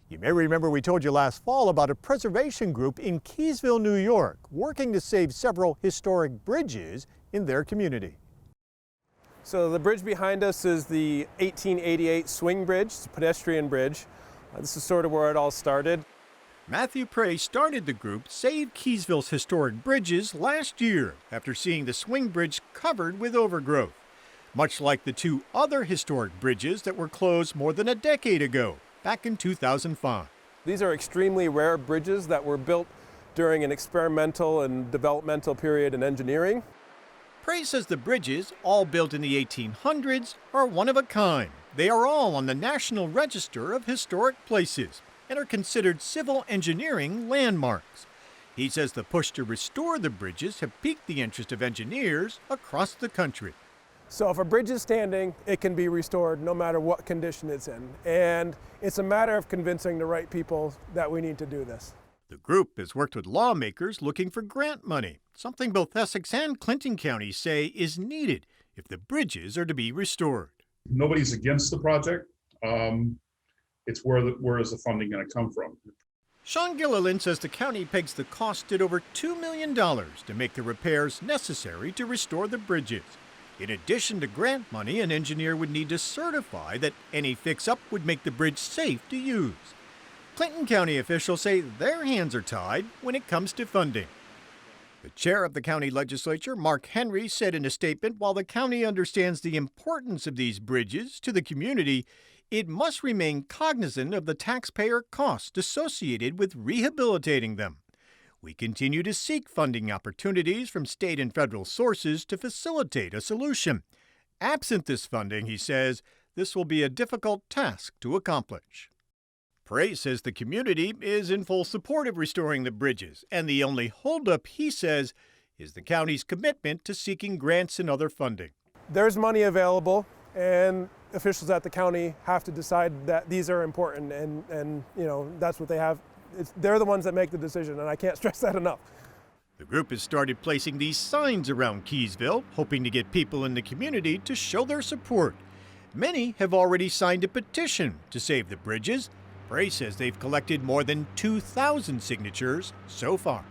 You may remember we told you last fall about a preservation group in Keeseville, New York, working to save several historic bridges in their community. So the bridge behind us is the 1888 swing bridge. It's a pedestrian bridge. This is sort of where it all started. Matthew Prey started the group Save Keeseville's Historic Bridges last year after seeing the swing bridge covered with overgrowth, much like the two other historic bridges that were closed more than a decade ago, back in 2005. These are extremely rare bridges that were built during an experimental and developmental period in engineering. Prey says the bridges, all built in the 1800s, are one of a kind. They are all on the National Register of Historic Places and are considered civil engineering landmarks. He says the push to restore the bridges have piqued the interest of engineers across the country. So if a bridge is standing, it can be restored no matter what condition it's in. And it's a matter of convincing the right people that we need to do this. The group has worked with lawmakers looking for grant money, something both Essex and Clinton counties say is needed if the bridges are to be restored. Nobody's against the project. It's where is the funding going to come from? Sean Gilliland says the county pegs the cost at over $2 million to make the repairs necessary to restore the bridges. In addition to grant money, an engineer would need to certify that any fix-up would make the bridge safe to use. Clinton County officials say their hands are tied when it comes to funding. The chair of the county legislature, Mark Henry, said in a statement, while the county understands the importance of these bridges to the community, it must remain cognizant of the taxpayer costs associated with rehabilitating them. We continue to seek funding opportunities from state and federal sources to facilitate a solution. Absent this funding, he says, this will be a difficult task to accomplish. Prey says the community is in full support of restoring the bridges, and the only holdup, he says, is the county's commitment to seeking grants and other funding. There's money available, and officials at the county have to decide that these are important, and that's what they have. They're the ones that make the decision, and I can't stress that enough. The group has started placing these signs around Keeseville, hoping to get people in the community to show their support. Many have already signed a petition to save the bridges. Prey says they've collected more than 2,000 signatures so far.